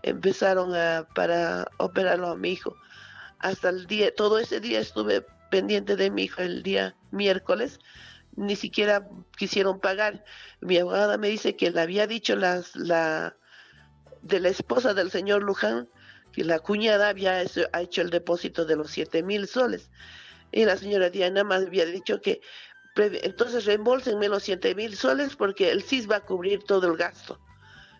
empezaron para operarlo a mi hijo. Hasta el día, todo ese día estuve pendiente de mi hijo. El día miércoles ni siquiera quisieron pagar. Mi abogada me dice que le había dicho de la esposa del señor Luján, que la cuñada ha hecho el depósito de los 7,000 soles. Y la señora Diana más había dicho que entonces reembolsenme los 7,000 soles porque el CIS va a cubrir todo el gasto.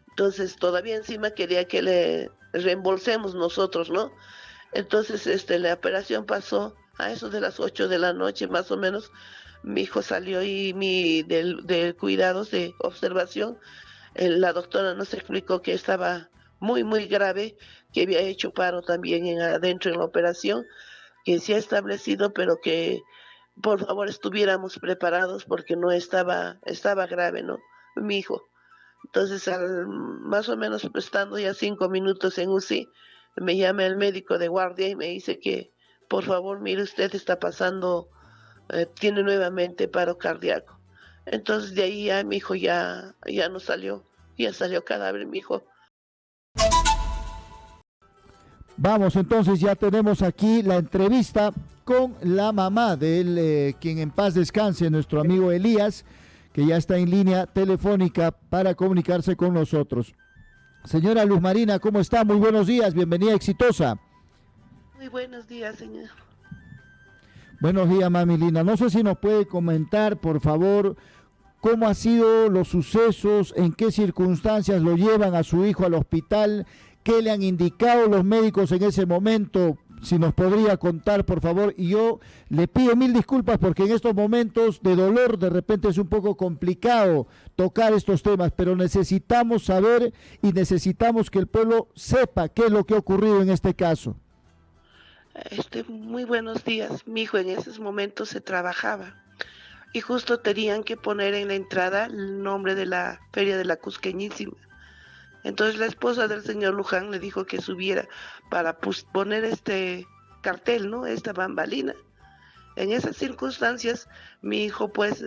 Entonces todavía encima quería que le reembolsemos nosotros, ¿no? Entonces la operación pasó a eso de las 8 de la noche más o menos. Mi hijo salió y de cuidados de observación, la doctora nos explicó que estaba muy, muy grave, que había hecho paro también adentro en la operación, que se ha establecido, pero que por favor estuviéramos preparados porque no estaba grave, ¿no? Mi hijo. Entonces, más o menos estando ya 5 minutos en UCI, me llama el médico de guardia y me dice que, por favor, mire, usted está pasando, tiene nuevamente paro cardíaco. Entonces, de ahí ya mi hijo ya no salió, ya salió cadáver mi hijo. Vamos, entonces ya tenemos aquí la entrevista con la mamá de él, quien en paz descanse, nuestro amigo Elías, que ya está en línea telefónica para comunicarse con nosotros. Señora Luz Marina, ¿cómo está? Muy buenos días, bienvenida Exitosa. Muy buenos días, señor. Buenos días, mami linda. No sé si nos puede comentar, por favor, cómo han sido los sucesos, en qué circunstancias lo llevan a su hijo al hospital, qué le han indicado los médicos en ese momento, si nos podría contar, por favor. Y yo le pido mil disculpas porque en estos momentos de dolor de repente es un poco complicado tocar estos temas, pero necesitamos saber y necesitamos que el pueblo sepa qué es lo que ha ocurrido en este caso. Muy buenos días. Mi hijo en esos momentos se trabajaba y justo tenían que poner en la entrada el nombre de la Feria de la Cusqueñísima. Entonces la esposa del señor Luján le dijo que subiera para poner este cartel, ¿no? Esta bambalina. En esas circunstancias, mi hijo pues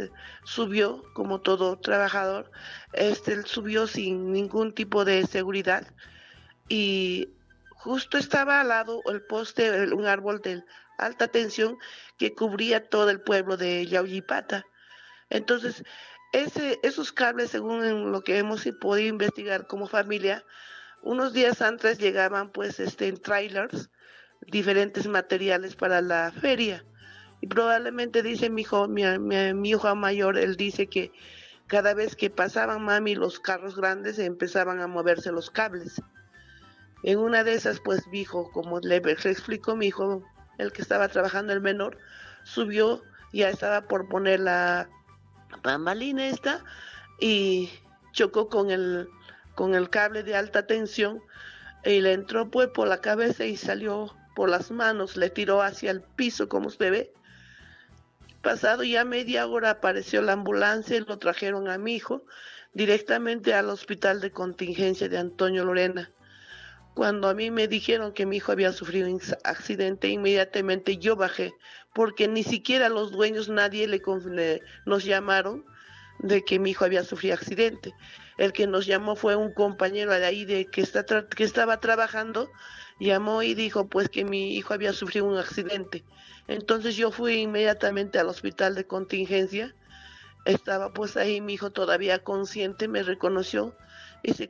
subió como todo trabajador, él subió sin ningún tipo de seguridad y justo estaba al lado el poste, un árbol de alta tensión que cubría todo el pueblo de Yauyipata. Entonces, esos cables, según lo que hemos podido investigar como familia, unos días antes llegaban pues en trailers diferentes materiales para la feria. Y probablemente dice mi hijo mayor, él dice que cada vez que pasaban mami los carros grandes empezaban a moverse los cables. En una de esas, pues mi hijo, como le explicó mi hijo, el que estaba trabajando, el menor, subió, ya estaba por poner la bambalina y chocó con el cable de alta tensión y le entró pues por la cabeza y salió por las manos, le tiró hacia el piso, como usted ve. Pasado ya media hora apareció la ambulancia y lo trajeron a mi hijo directamente al hospital de contingencia de Antonio Lorena. Cuando a mí me dijeron que mi hijo había sufrido un accidente, inmediatamente yo bajé, porque ni siquiera los dueños, nadie nos llamaron de que mi hijo había sufrido accidente. El que nos llamó fue un compañero de ahí que estaba trabajando, llamó y dijo pues que mi hijo había sufrido un accidente. Entonces yo fui inmediatamente al hospital de contingencia, estaba pues ahí mi hijo todavía consciente, me reconoció y se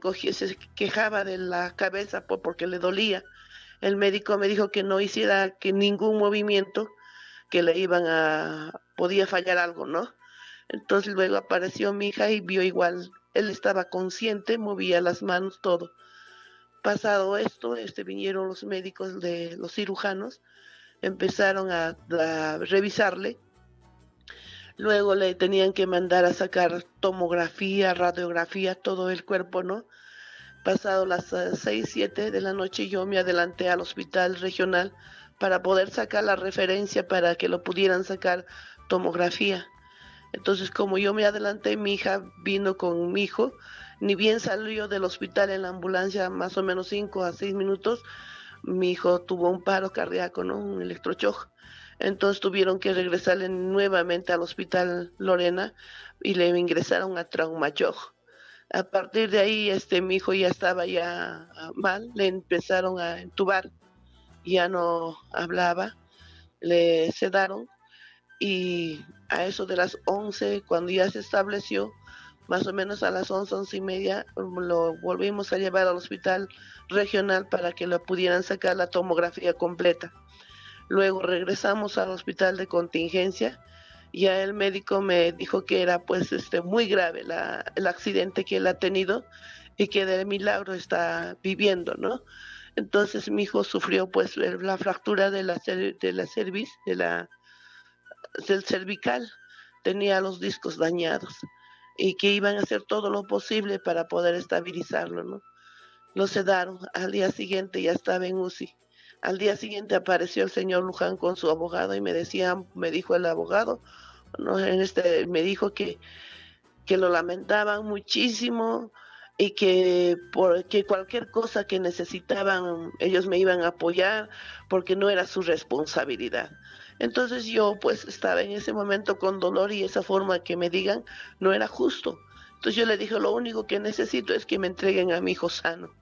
quejaba de la cabeza porque le dolía. El médico me dijo que no hiciera que ningún movimiento, que podía fallar algo, ¿no? Entonces luego apareció mi hija y vio igual, él estaba consciente, movía las manos, todo. Pasado esto, vinieron los médicos los cirujanos, empezaron a revisarle. Luego le tenían que mandar a sacar tomografía, radiografía, todo el cuerpo, ¿no? Pasado las 6, 7 de la noche yo me adelanté al hospital regional para poder sacar la referencia para que lo pudieran sacar tomografía. Entonces como yo me adelanté, mi hija vino con mi hijo, ni bien salió del hospital en la ambulancia, más o menos 5 a 6 minutos, mi hijo tuvo un paro cardíaco, ¿no? Un electroshock. Entonces tuvieron que regresarle nuevamente al hospital Lorena y le ingresaron a Traumashock. A partir de ahí, mi hijo ya estaba ya mal, le empezaron a entubar, ya no hablaba, le sedaron y a eso de las 11, cuando ya se estableció, más o menos a las 11, 11:30, lo volvimos a llevar al hospital regional para que lo pudieran sacar la tomografía completa. Luego regresamos al hospital de contingencia. Ya el médico me dijo que era pues muy grave el accidente que él ha tenido y que de milagro está viviendo, ¿no? Entonces mi hijo sufrió pues la fractura de la cerviz, del cervical, tenía los discos dañados y que iban a hacer todo lo posible para poder estabilizarlo, ¿no? Lo sedaron, al día siguiente ya estaba en UCI. Al día siguiente apareció el señor Luján con su abogado y me dijo el abogado, no, me dijo que lo lamentaban muchísimo y que cualquier cosa que necesitaban ellos me iban a apoyar porque no era su responsabilidad. Entonces yo pues estaba en ese momento con dolor y esa forma que me digan no era justo. Entonces yo le dije, lo único que necesito es que me entreguen a mi hijo sano.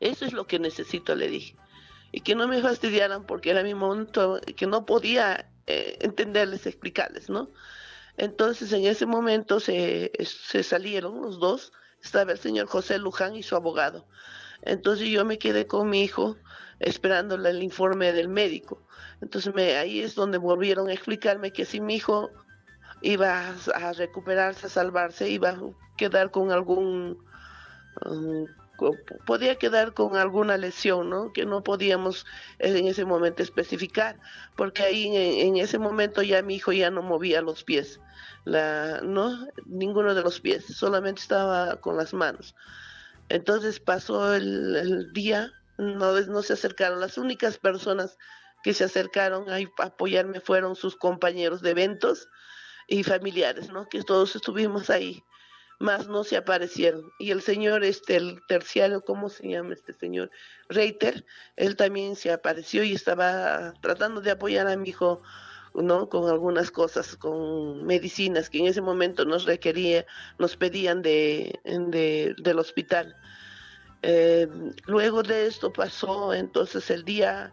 Eso es lo que necesito, le dije. Y que no me fastidiaran porque era mi momento que no podía entenderles, explicarles, ¿no? Entonces en ese momento se salieron los dos, estaba el señor José Luján y su abogado. Entonces yo me quedé con mi hijo esperando el informe del médico. Entonces ahí es donde volvieron a explicarme que si mi hijo iba a recuperarse, a salvarse, iba a quedar con um, podía quedar con alguna lesión, ¿no? Que no podíamos en ese momento especificar, porque ahí en ese momento ya mi hijo ya no movía los pies, no, ninguno de los pies, solamente estaba con las manos. Entonces pasó el día, no se acercaron, las únicas personas que se acercaron a apoyarme fueron sus compañeros de eventos y familiares, ¿no? Que todos estuvimos ahí, más no se aparecieron. Y el señor, el terciario, ¿cómo se llama este señor? Reiter, él también se apareció y estaba tratando de apoyar a mi hijo, ¿no? Con algunas cosas, con medicinas que en ese momento nos pedían del hospital. Luego de esto pasó, entonces el día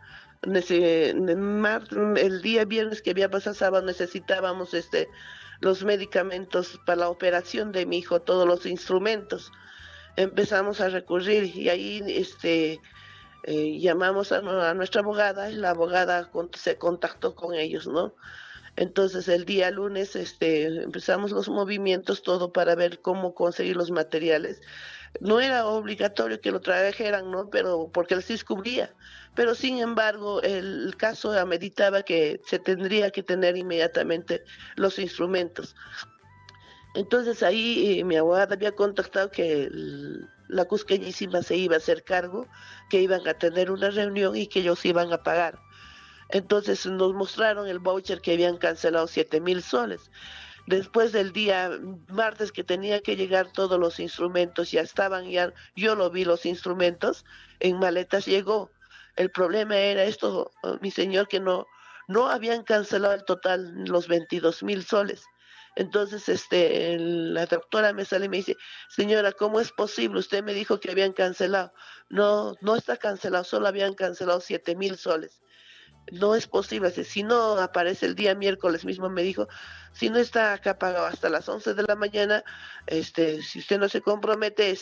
viernes que había pasado sábado necesitábamos los medicamentos para la operación de mi hijo, todos los instrumentos. Empezamos a recurrir y ahí llamamos a nuestra abogada y la abogada se contactó con ellos, ¿no? Entonces el día lunes empezamos los movimientos, todo para ver cómo conseguir los materiales. No era obligatorio que lo trajeran, ¿no? Pero porque el CIS cubría. Pero sin embargo, el caso ameritaba que se tendría que tener inmediatamente los instrumentos. Entonces ahí mi abogada había contactado que la Cusqueñísima se iba a hacer cargo, que iban a tener una reunión y que ellos iban a pagar. Entonces nos mostraron el voucher que habían cancelado 7,000 soles. Después del día martes que tenía que llegar todos los instrumentos, ya yo lo vi los instrumentos, en maletas llegó. El problema era esto, mi señor, que no habían cancelado el total, los 22,000 soles. Entonces la doctora me sale y me dice, señora, ¿cómo es posible? Usted me dijo que habían cancelado. No está cancelado, solo habían cancelado 7,000 soles. No es posible, si no aparece el día miércoles mismo, me dijo, si no está acá pagado hasta las 11 de la mañana, si usted no se compromete,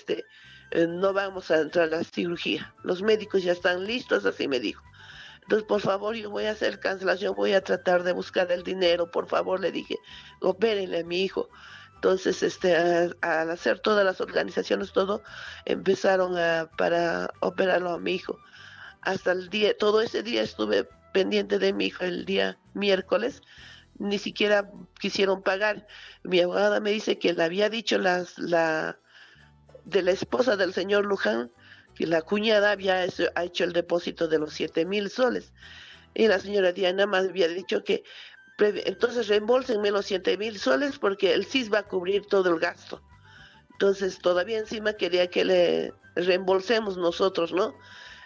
no vamos a entrar a la cirugía. Los médicos ya están listos, así me dijo. Entonces, por favor, yo voy a hacer cancelación, voy a tratar de buscar el dinero, por favor, le dije, opérenle a mi hijo. Entonces, al hacer todas las organizaciones, todo, empezaron para operarlo a mi hijo. Hasta todo ese día estuve pendiente de mi hijo el día miércoles, ni siquiera quisieron pagar. Mi abogada me dice que le había dicho de la esposa del señor Luján, que la cuñada ha hecho el depósito de los 7,000 soles. Y la señora Diana más había dicho que entonces reembolsenme los 7,000 soles porque el CIS va a cubrir todo el gasto. Entonces todavía encima quería que le reembolsemos nosotros, ¿no?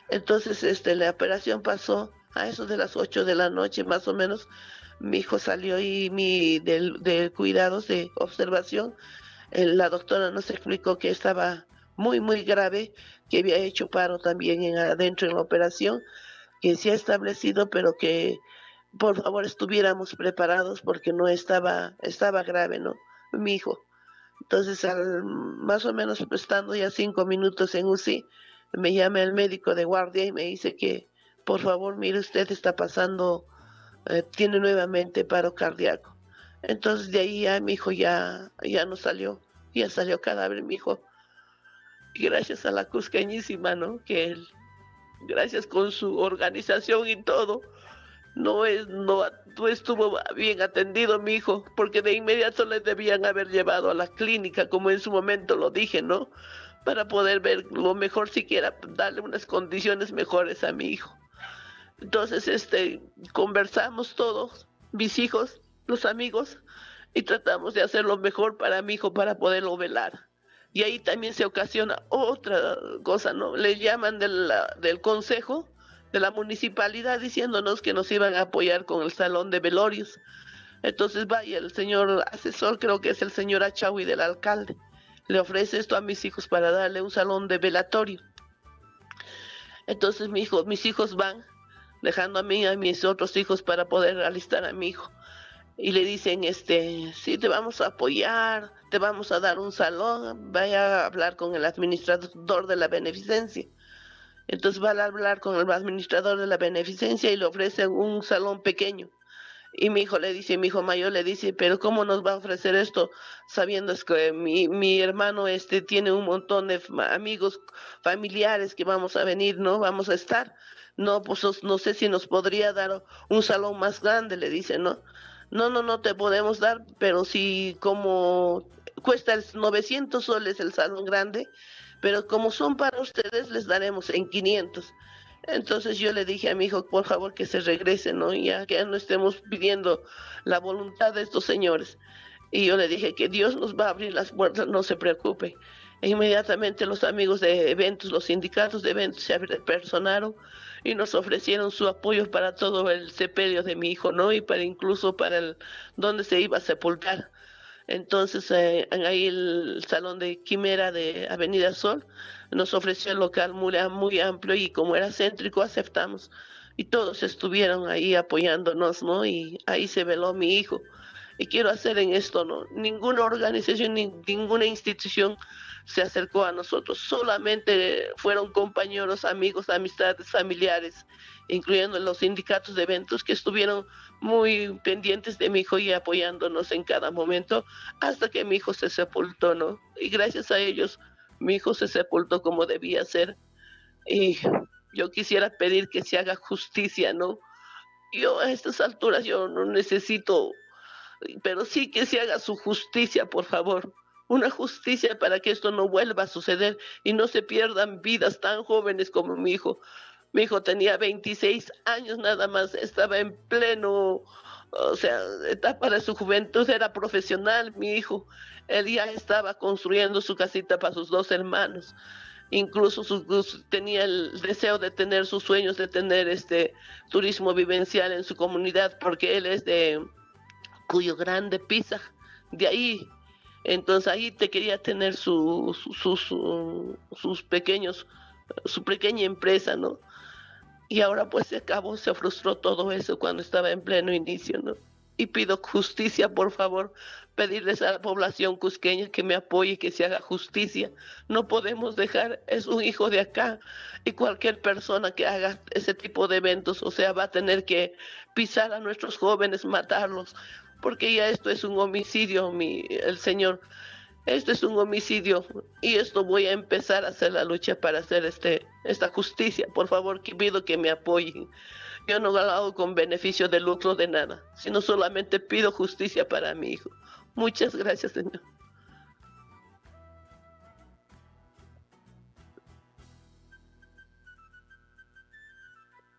Entonces la operación pasó a eso de las 8 de la noche más o menos. Mi hijo salió y de cuidados de observación La doctora nos explicó que estaba muy grave, que había hecho paro también adentro en la operación, que se ha establecido, pero que por favor estuviéramos preparados porque no estaba grave, ¿no? Mi hijo. Entonces, más o menos estando ya 5 minutos en UCI, me llama el médico de guardia y me dice que, por favor, mire usted, está pasando, tiene nuevamente paro cardíaco. Entonces, de ahí ya mi hijo ya no salió, ya salió cadáver mi hijo. Y gracias a la Cusqueñísima, ¿no? Que él, gracias con su organización y todo, no estuvo bien atendido mi hijo, porque de inmediato le debían haber llevado a la clínica, como en su momento lo dije, ¿no? Para poder ver lo mejor, siquiera darle unas condiciones mejores a mi hijo. Entonces, conversamos todos, mis hijos, los amigos, y tratamos de hacer lo mejor para mi hijo para poderlo velar. Y ahí también se ocasiona otra cosa, ¿no? Le llaman del consejo de la municipalidad diciéndonos que nos iban a apoyar con el salón de velorios. Entonces vaya, el señor asesor, creo que es el señor Achawi del alcalde, le ofrece esto a mis hijos para darle un salón de velatorio. Entonces mis hijos van, dejando a mí y a mis otros hijos para poder alistar a mi hijo. Y le dicen, sí, te vamos a apoyar, te vamos a dar un salón, vaya a hablar con el administrador de la beneficencia. Entonces va a hablar con el administrador de la beneficencia y le ofrecen un salón pequeño. Y mi hijo mayor le dice, pero ¿cómo nos va a ofrecer esto? Sabiendo que mi hermano tiene un montón de amigos, familiares que vamos a venir, ¿no? Vamos a estar. No, pues no sé si nos podría dar un salón más grande, le dice, ¿no? No te podemos dar, pero si como cuesta 900 soles el salón grande, pero como son para ustedes, les daremos en 500. Entonces yo le dije a mi hijo, por favor, que se regrese, ¿no? Ya que no estemos pidiendo la voluntad de estos señores. Y yo le dije que Dios nos va a abrir las puertas, no se preocupe. E inmediatamente los amigos de eventos, los sindicatos de eventos se personaron y nos ofrecieron su apoyo para todo el sepelio de mi hijo, ¿no? Y incluso para donde se iba a sepultar. Entonces, ahí el Salón de Quimera de Avenida Sol nos ofreció el local muy amplio y como era céntrico, aceptamos. Y todos estuvieron ahí apoyándonos, ¿no? Y ahí se veló mi hijo. Y quiero hacer en esto, ¿no? Ninguna organización, ninguna institución se acercó a nosotros. Solamente fueron compañeros, amigos, amistades, familiares, incluyendo los sindicatos de eventos que estuvieron muy pendientes de mi hijo y apoyándonos en cada momento hasta que mi hijo se sepultó, ¿no? Y gracias a ellos mi hijo se sepultó como debía ser. Y yo quisiera pedir que se haga justicia, ¿no? Yo a estas alturas yo no necesito, pero sí que se haga su justicia, por favor. Una justicia para que esto no vuelva a suceder y no se pierdan vidas tan jóvenes como mi hijo. Mi hijo tenía 26 años nada más, estaba en pleno, o sea, etapa de su juventud, era profesional mi hijo. Él ya estaba construyendo su casita para sus 2 hermanos. Incluso tenía el deseo de tener sus sueños, de tener turismo vivencial en su comunidad, porque él es de Cuyo Grande, Pisa, de ahí. Entonces ahí te quería tener sus pequeños, su pequeña empresa, ¿no? Y ahora pues se acabó, se frustró todo eso cuando estaba en pleno inicio, ¿no? Y pido justicia, por favor, pedirles a la población cusqueña que me apoye, que se haga justicia. No podemos dejar, es un hijo de acá, y cualquier persona que haga ese tipo de eventos, o sea, va a tener que pisar a nuestros jóvenes, matarlos, porque ya esto es un homicidio, el señor. Esto es un homicidio y esto voy a empezar a hacer la lucha para hacer esta justicia. Por favor, que pido que me apoyen. Yo no lo hago con beneficio de lucro de nada, sino solamente pido justicia para mi hijo. Muchas gracias, señor.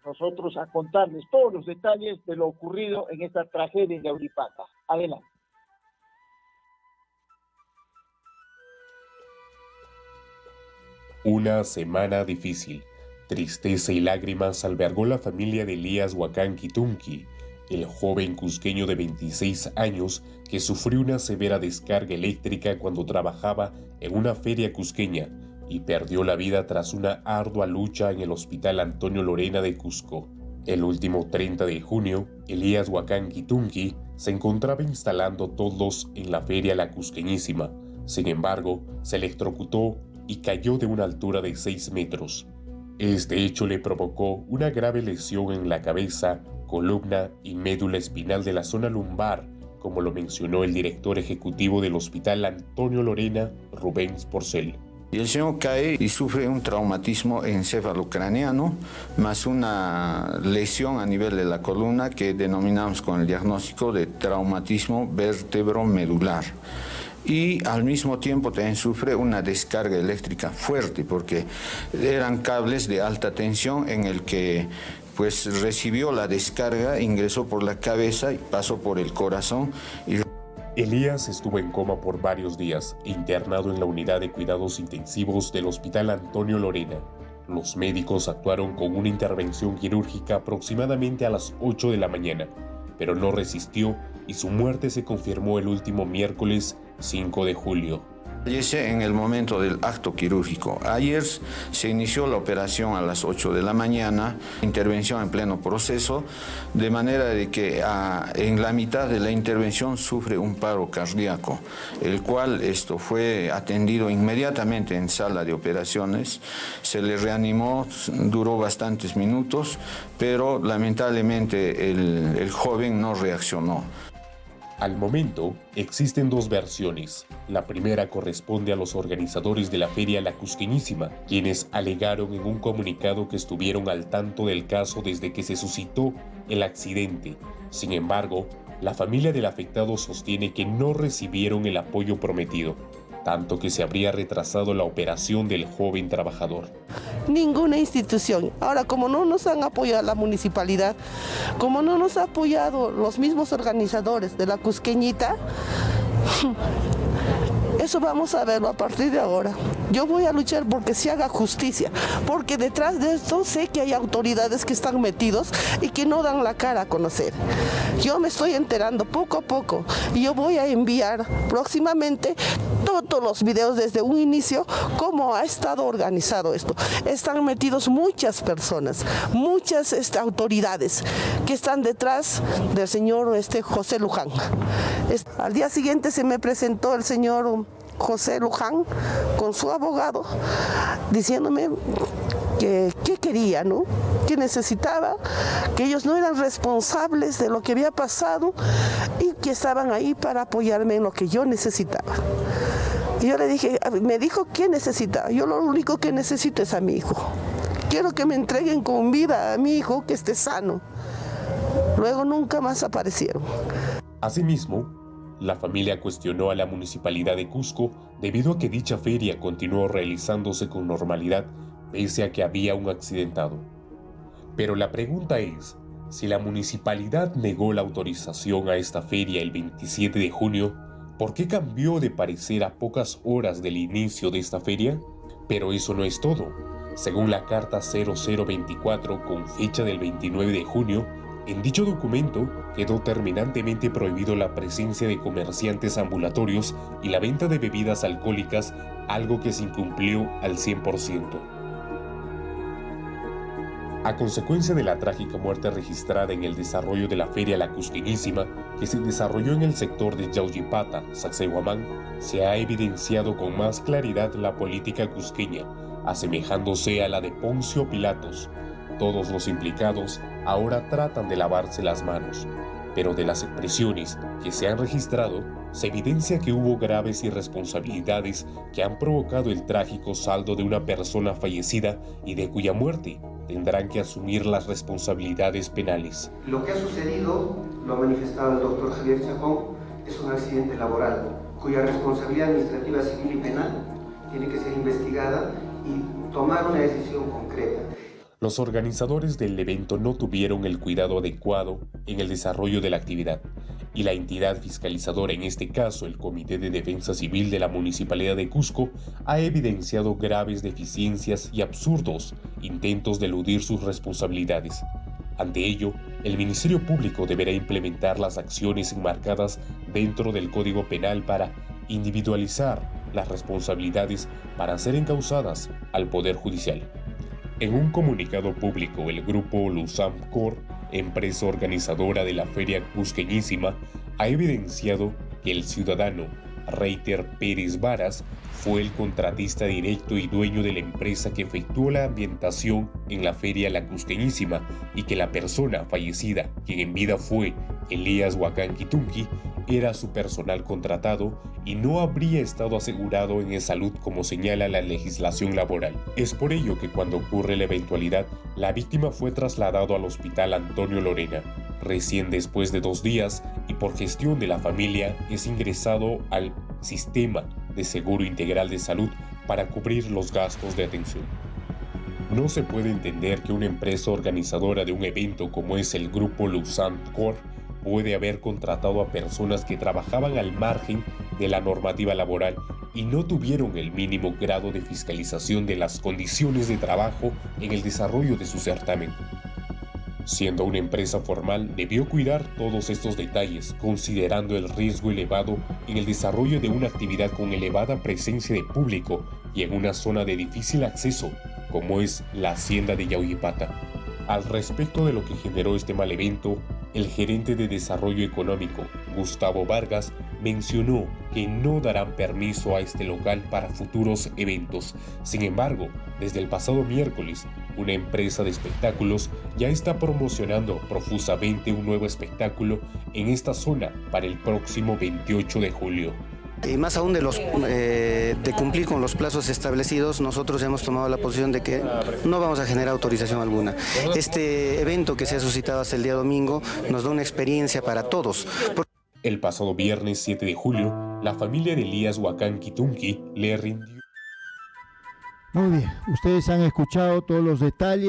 Nosotros a contarles todos los detalles de lo ocurrido en esta tragedia de Auripaca. Adelante. Una semana difícil, tristeza y lágrimas albergó la familia de Elías Huacán Quitunqui el joven cusqueño de 26 años que sufrió una severa descarga eléctrica cuando trabajaba en una feria cusqueña y perdió la vida tras una ardua lucha en el Hospital Antonio Lorena de Cusco. El último 30 de junio, Elías Huacán Quitunqui se encontraba instalando toldos en la feria La Cusqueñísima. Sin embargo, se electrocutó y cayó de una altura de 6 metros. Este hecho le provocó una grave lesión en la cabeza, columna y médula espinal de la zona lumbar, como lo mencionó el director ejecutivo del Hospital Antonio Lorena, Rubén Porcel. Y el señor cae y sufre un traumatismo encefalocraneano, más una lesión a nivel de la columna que denominamos con el diagnóstico de traumatismo vértebro-medular. Y al mismo tiempo también sufre una descarga eléctrica fuerte, porque eran cables de alta tensión en el que pues recibió la descarga, ingresó por la cabeza y pasó por el corazón. Elías estuvo en coma por varios días e internado en la unidad de cuidados intensivos del Hospital Antonio Lorena. Los médicos actuaron con una intervención quirúrgica aproximadamente a las 8 de la mañana, pero no resistió y su muerte se confirmó el último miércoles 5 de julio. Fallece en el momento del acto quirúrgico. Ayer se inició la operación a las 8 de la mañana, intervención en pleno proceso, de manera de que en la mitad de la intervención sufre un paro cardíaco, el cual fue atendido inmediatamente en sala de operaciones. Se le reanimó, duró bastantes minutos, pero lamentablemente el joven no reaccionó. Al momento, existen dos versiones. La primera corresponde a los organizadores de la feria La Cusqueñísima, quienes alegaron en un comunicado que estuvieron al tanto del caso desde que se suscitó el accidente. Sin embargo, la familia del afectado sostiene que no recibieron el apoyo prometido, tanto que se habría retrasado la operación del joven trabajador. Ninguna institución. Ahora, como no nos han apoyado la municipalidad, como no nos ha apoyado los mismos organizadores de la Cusqueñita, eso vamos a verlo a partir de ahora. Yo voy a luchar porque se haga justicia, porque detrás de esto sé que hay autoridades que están metidos y que no dan la cara a conocer. Yo me estoy enterando poco a poco y yo voy a enviar próximamente todos los videos desde un inicio, cómo ha estado organizado esto. Están metidos muchas personas, muchas autoridades que están detrás del señor José Luján. Al día siguiente se me presentó el señor José Luján con su abogado diciéndome que qué quería, ¿no? Que necesitaba, que ellos no eran responsables de lo que había pasado y que estaban ahí para apoyarme en lo que yo necesitaba. Y yo le dije, me dijo qué necesitaba. Yo lo único que necesito es a mi hijo. Quiero que me entreguen con vida a mi hijo, que esté sano. Luego nunca más aparecieron. Asimismo, la familia cuestionó a la municipalidad de Cusco debido a que dicha feria continuó realizándose con normalidad pese a que había un accidentado. Pero la pregunta es, si la municipalidad negó la autorización a esta feria el 27 de junio, ¿por qué cambió de parecer a pocas horas del inicio de esta feria? Pero eso no es todo. Según la carta 0024 con fecha del 29 de junio, en dicho documento quedó terminantemente prohibido la presencia de comerciantes ambulatorios y la venta de bebidas alcohólicas, algo que se incumplió al 100%. A consecuencia de la trágica muerte registrada en el desarrollo de la Feria La Cusqueñísima, que se desarrolló en el sector de Yauyipata, Sacsayhuamán, se ha evidenciado con más claridad la política cusqueña, asemejándose a la de Poncio Pilatos. Todos los implicados ahora tratan de lavarse las manos, pero de las expresiones que se han registrado, se evidencia que hubo graves irresponsabilidades que han provocado el trágico saldo de una persona fallecida y de cuya muerte tendrán que asumir las responsabilidades penales. Lo que ha sucedido, lo ha manifestado el doctor Javier Chacón, es un accidente laboral, cuya responsabilidad administrativa, civil y penal tiene que ser investigada y tomar una decisión concreta. Los organizadores del evento no tuvieron el cuidado adecuado en el desarrollo de la actividad, y la entidad fiscalizadora, en este caso el Comité de Defensa Civil de la Municipalidad de Cusco, ha evidenciado graves deficiencias y absurdos intentos de eludir sus responsabilidades. Ante ello, el Ministerio Público deberá implementar las acciones enmarcadas dentro del Código Penal para individualizar las responsabilidades para ser encausadas al Poder Judicial. En un comunicado público, el grupo Lusamcor, empresa organizadora de la Feria Cusqueñísima, ha evidenciado que el ciudadano Reiter Pérez Varas fue el contratista directo y dueño de la empresa que efectuó la ambientación en la Feria La Cusqueñísima y que la persona fallecida, quien en vida fue Elías Huacán Quitunqui, era su personal contratado y no habría estado asegurado en salud como señala la legislación laboral. Es por ello que cuando ocurre la eventualidad, la víctima fue trasladado al Hospital Antonio Lorena. Recién después de 2 días y por gestión de la familia es ingresado al Sistema de Seguro Integral de Salud para cubrir los gastos de atención. No se puede entender que una empresa organizadora de un evento como es el grupo Lusamcor puede haber contratado a personas que trabajaban al margen de la normativa laboral y no tuvieron el mínimo grado de fiscalización de las condiciones de trabajo en el desarrollo de su certamen. Siendo una empresa formal, debió cuidar todos estos detalles, considerando el riesgo elevado en el desarrollo de una actividad con elevada presencia de público y en una zona de difícil acceso, como es la hacienda de Yauyipata. Al respecto de lo que generó este mal evento, el gerente de Desarrollo Económico, Gustavo Vargas, mencionó que no darán permiso a este local para futuros eventos. Sin embargo, desde el pasado miércoles, una empresa de espectáculos ya está promocionando profusamente un nuevo espectáculo en esta zona para el próximo 28 de julio. Y más aún de cumplir con los plazos establecidos, nosotros hemos tomado la posición de que no vamos a generar autorización alguna. Este evento que se ha suscitado hasta el día domingo nos da una experiencia para todos. El pasado viernes 7 de julio, la familia de Elías Huacán Quitunqui le rindió. Muy bien, ustedes han escuchado todos los detalles.